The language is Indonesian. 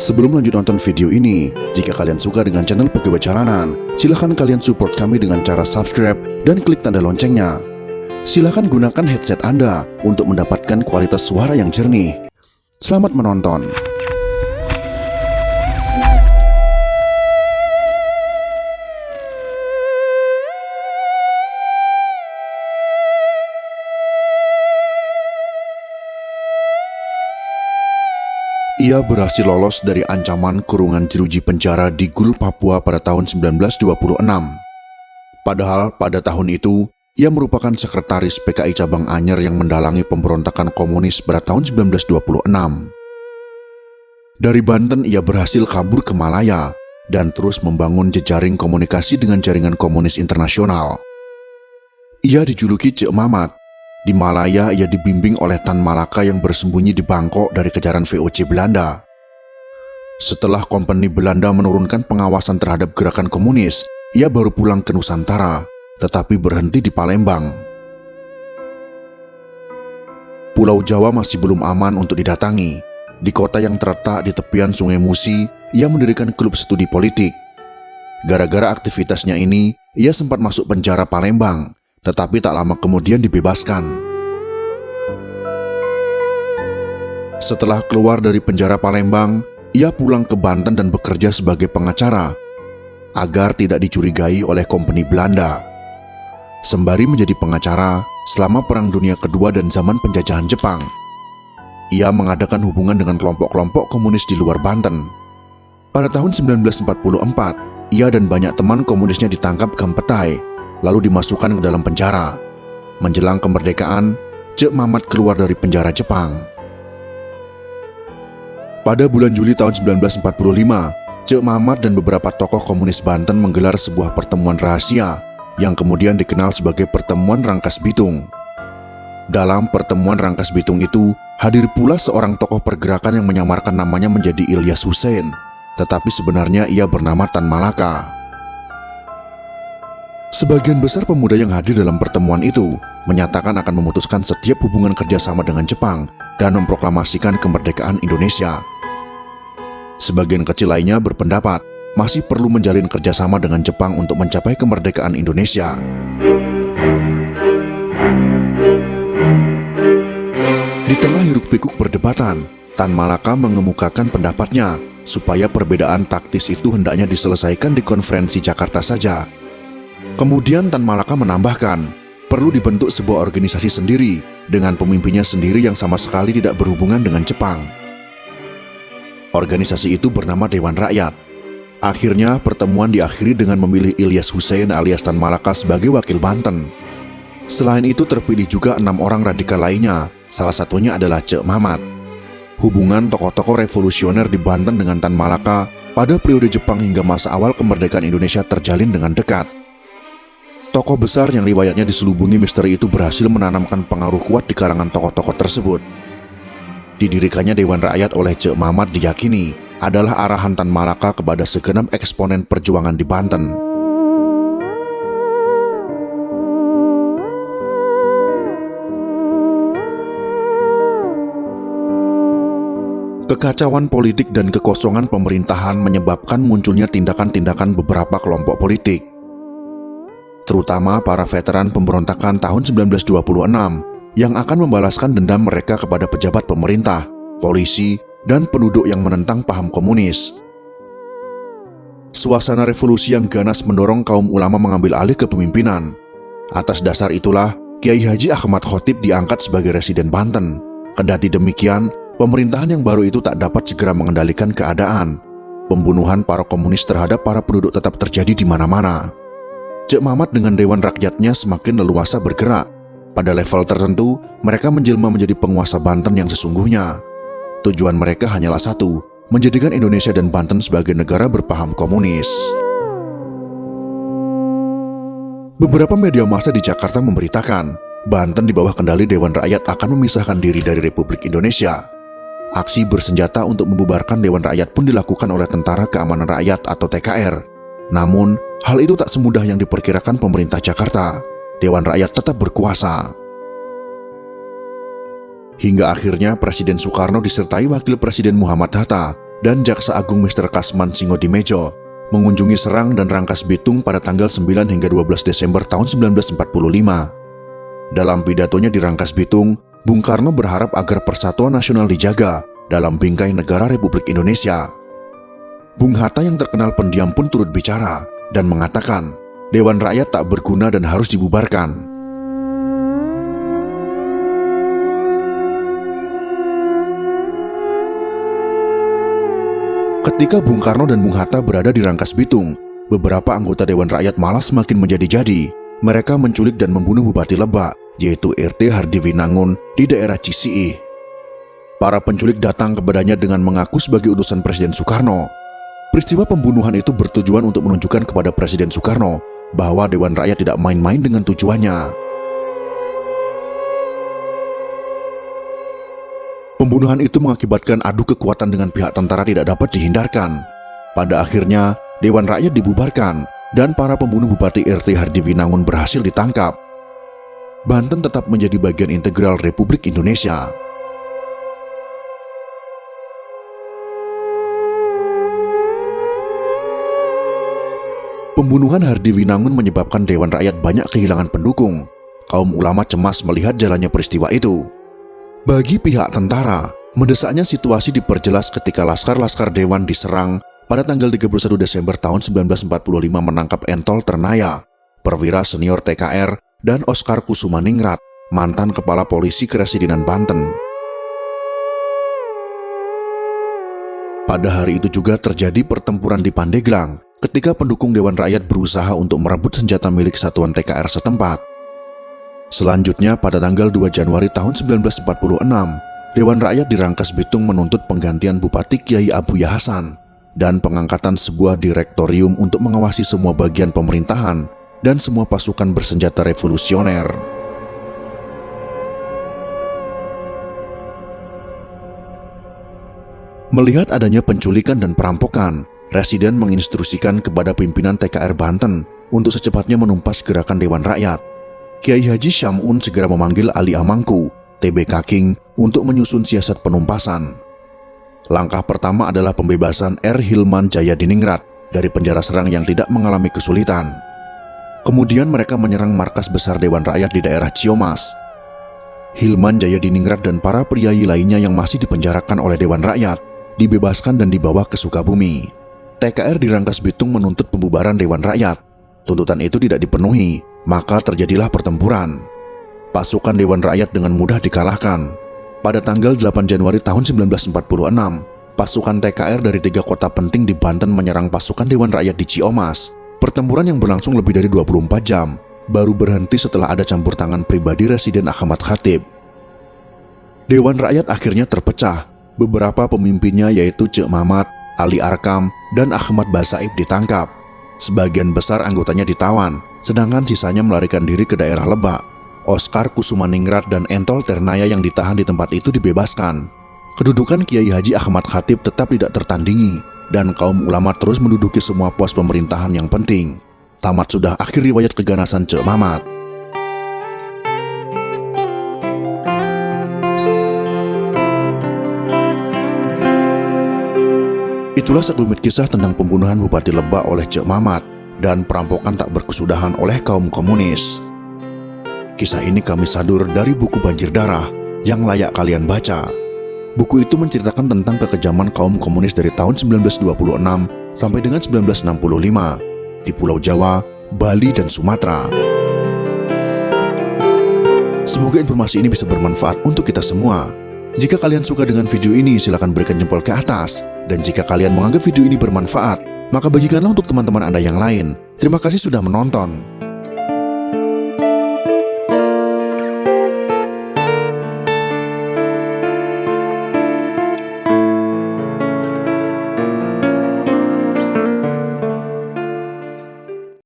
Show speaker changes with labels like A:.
A: Sebelum lanjut nonton video ini, jika kalian suka dengan channel Pegawai Jalanan, silahkan kalian support kami dengan cara subscribe dan klik tanda loncengnya. Silahkan gunakan headset Anda untuk mendapatkan kualitas suara yang jernih. Selamat menonton. Ia berhasil lolos dari ancaman kurungan jeruji penjara di Gul, Papua pada tahun 1926. Padahal pada tahun itu, ia merupakan sekretaris PKI Cabang Anyer yang mendalangi pemberontakan komunis pada tahun 1926. Dari Banten ia berhasil kabur ke Malaya dan terus membangun jejaring komunikasi dengan jaringan komunis internasional. Ia dijuluki Cek Mamat. Di Malaya, ia dibimbing oleh Tan Malaka yang bersembunyi di Bangkok dari kejaran VOC Belanda. Setelah kompeni Belanda menurunkan pengawasan terhadap gerakan komunis, ia baru pulang ke Nusantara, tetapi berhenti di Palembang. Pulau Jawa masih belum aman untuk didatangi. Di kota yang terletak di tepian Sungai Musi, ia mendirikan klub studi politik. Gara-gara aktivitasnya ini, ia sempat masuk penjara Palembang, tetapi tak lama kemudian dibebaskan. Setelah keluar dari penjara Palembang, ia pulang ke Banten dan bekerja sebagai pengacara agar tidak dicurigai oleh kompeni Belanda. Sembari menjadi pengacara selama Perang Dunia Kedua dan zaman penjajahan Jepang, ia mengadakan hubungan dengan kelompok-kelompok komunis di luar Banten. Pada tahun 1944, ia dan banyak teman komunisnya ditangkap Gampetai, lalu dimasukkan ke dalam penjara. Menjelang kemerdekaan, Cek Mamat keluar dari penjara Jepang. Pada bulan Juli tahun 1945, Cek Mamat dan beberapa tokoh komunis Banten menggelar sebuah pertemuan rahasia yang kemudian dikenal sebagai Pertemuan Rangkas Bitung. Dalam Pertemuan Rangkas Bitung itu, hadir pula seorang tokoh pergerakan yang menyamarkan namanya menjadi Ilyas Hussein, tetapi sebenarnya ia bernama Tan Malaka. Sebagian besar pemuda yang hadir dalam pertemuan itu menyatakan akan memutuskan setiap hubungan kerjasama dengan Jepang dan memproklamasikan kemerdekaan Indonesia. Sebagian kecil lainnya berpendapat masih perlu menjalin kerjasama dengan Jepang untuk mencapai kemerdekaan Indonesia. Di tengah hiruk-pikuk perdebatan, Tan Malaka mengemukakan pendapatnya supaya perbedaan taktis itu hendaknya diselesaikan di konferensi Jakarta saja. Kemudian Tan Malaka menambahkan, perlu dibentuk sebuah organisasi sendiri dengan pemimpinnya sendiri yang sama sekali tidak berhubungan dengan Jepang. Organisasi itu bernama Dewan Rakyat. Akhirnya pertemuan diakhiri dengan memilih Ilyas Hussein alias Tan Malaka sebagai wakil Banten. Selain itu terpilih juga 6 orang radikal lainnya, salah satunya adalah Cek Mamat. Hubungan tokoh-tokoh revolusioner di Banten dengan Tan Malaka pada periode Jepang hingga masa awal kemerdekaan Indonesia terjalin dengan dekat. Tokoh besar yang riwayatnya diselubungi misteri itu berhasil menanamkan pengaruh kuat di kalangan tokoh-tokoh tersebut. Didirikannya Dewan Rakyat oleh Cek Mamat diyakini adalah arahan Tan Malaka kepada segenap eksponen perjuangan di Banten. Kekacauan politik dan kekosongan pemerintahan menyebabkan munculnya tindakan-tindakan beberapa kelompok politik, terutama para veteran pemberontakan tahun 1926 yang akan membalaskan dendam mereka kepada pejabat pemerintah, polisi, dan penduduk yang menentang paham komunis. Suasana revolusi yang ganas mendorong kaum ulama mengambil alih kepemimpinan. Atas dasar itulah, Kiai Haji Ahmad Khotib diangkat sebagai residen Banten. Kendati demikian, pemerintahan yang baru itu tak dapat segera mengendalikan keadaan. Pembunuhan para komunis terhadap para penduduk tetap terjadi di mana-mana. Cek Mamat dengan Dewan Rakyatnya semakin leluasa bergerak. Pada level tertentu, mereka menjelma menjadi penguasa Banten yang sesungguhnya. Tujuan mereka hanyalah satu, menjadikan Indonesia dan Banten sebagai negara berpaham komunis. Beberapa media massa di Jakarta memberitakan, Banten di bawah kendali Dewan Rakyat akan memisahkan diri dari Republik Indonesia. Aksi bersenjata untuk membubarkan Dewan Rakyat pun dilakukan oleh Tentara Keamanan Rakyat atau TKR. Namun, hal itu tak semudah yang diperkirakan pemerintah Jakarta. Dewan Rakyat tetap berkuasa. Hingga akhirnya Presiden Soekarno disertai Wakil Presiden Muhammad Hatta dan Jaksa Agung Mr. Kasman Singodimedjo mengunjungi Serang dan Rangkas Bitung pada tanggal 9 hingga 12 Desember tahun 1945. Dalam pidatonya di Rangkas Bitung, Bung Karno berharap agar persatuan nasional dijaga dalam bingkai negara Republik Indonesia. Bung Hatta yang terkenal pendiam pun turut bicara dan mengatakan, Dewan Rakyat tak berguna dan harus dibubarkan. Ketika Bung Karno dan Bung Hatta berada di Rangkas Bitung, beberapa anggota Dewan Rakyat malah semakin menjadi-jadi. Mereka menculik dan membunuh Bupati Lebak, yaitu RT Hardiwinangun di daerah Cisiih. Para penculik datang kepadanya dengan mengaku sebagai utusan Presiden Soekarno. Peristiwa pembunuhan itu bertujuan untuk menunjukkan kepada Presiden Soekarno bahwa Dewan Rakyat tidak main-main dengan tujuannya. Pembunuhan itu mengakibatkan adu kekuatan dengan pihak tentara tidak dapat dihindarkan. Pada akhirnya, Dewan Rakyat dibubarkan dan para pembunuh Bupati RT Hardiwinangun berhasil ditangkap. Banten tetap menjadi bagian integral Republik Indonesia. Pembunuhan Hardiwinangun menyebabkan Dewan Rakyat banyak kehilangan pendukung. Kaum ulama cemas melihat jalannya peristiwa itu. Bagi pihak tentara, mendesaknya situasi diperjelas ketika laskar-laskar Dewan diserang pada tanggal 31 Desember tahun 1945 menangkap Entol Ternaya, perwira senior TKR, dan Oskar Kusumaningrat, mantan kepala polisi Keresidenan Banten. Pada hari itu juga terjadi pertempuran di Pandeglang ketika pendukung Dewan Rakyat berusaha untuk merebut senjata milik satuan TKR setempat. Selanjutnya pada tanggal 2 Januari tahun 1946, Dewan Rakyat di Rangkas Bitung menuntut penggantian Bupati Kiai Abuya Hasan dan pengangkatan sebuah direktorium untuk mengawasi semua bagian pemerintahan dan semua pasukan bersenjata revolusioner. Melihat adanya penculikan dan perampokan, Residen menginstruksikan kepada pimpinan TKR Banten untuk secepatnya menumpas gerakan Dewan Rakyat. Kiai Haji Syamun segera memanggil Ali Amangku, TB Kaking, untuk menyusun siasat penumpasan. Langkah pertama adalah pembebasan R. Hilman Jayadiningrat dari penjara Serang yang tidak mengalami kesulitan. Kemudian mereka menyerang markas besar Dewan Rakyat di daerah Ciomas. Hilman Jayadiningrat dan para priyayi lainnya yang masih dipenjarakan oleh Dewan Rakyat dibebaskan dan dibawa ke Sukabumi. TKR di Rangkas Bitung menuntut pembubaran Dewan Rakyat. Tuntutan itu tidak dipenuhi, maka terjadilah pertempuran. Pasukan Dewan Rakyat dengan mudah dikalahkan. Pada tanggal 8 Januari tahun 1946, pasukan TKR dari 3 kota penting di Banten menyerang pasukan Dewan Rakyat di Ciomas. Pertempuran yang berlangsung lebih dari 24 jam, baru berhenti setelah ada campur tangan pribadi Residen Ahmad Khatib. Dewan Rakyat akhirnya terpecah. Beberapa pemimpinnya yaitu Cek Mamat, Ali Arkam, dan Ahmad Basaib ditangkap. Sebagian besar anggotanya ditawan, sedangkan sisanya melarikan diri ke daerah Lebak. Oskar Kusumaningrat dan Entol Ternaya yang ditahan di tempat itu dibebaskan. Kedudukan Kiai Haji Ahmad Khatib tetap tidak tertandingi, dan kaum ulama terus menduduki semua pos pemerintahan yang penting. Tamat sudah akhir riwayat keganasan Cek Mamat. Itulah sekelumit kisah tentang pembunuhan Bupati Lebak oleh Cek Mamat dan perampokan tak berkesudahan oleh kaum komunis. Kisah ini kami sadur dari buku Banjir Darah yang layak kalian baca. Buku itu menceritakan tentang kekejaman kaum komunis dari tahun 1926 sampai dengan 1965 di Pulau Jawa, Bali, dan Sumatera. Semoga informasi ini bisa bermanfaat untuk kita semua. Jika kalian suka dengan video ini, silakan berikan jempol ke atas. Dan jika kalian menganggap video ini bermanfaat, maka bagikanlah untuk teman-teman Anda yang lain. Terima kasih sudah menonton.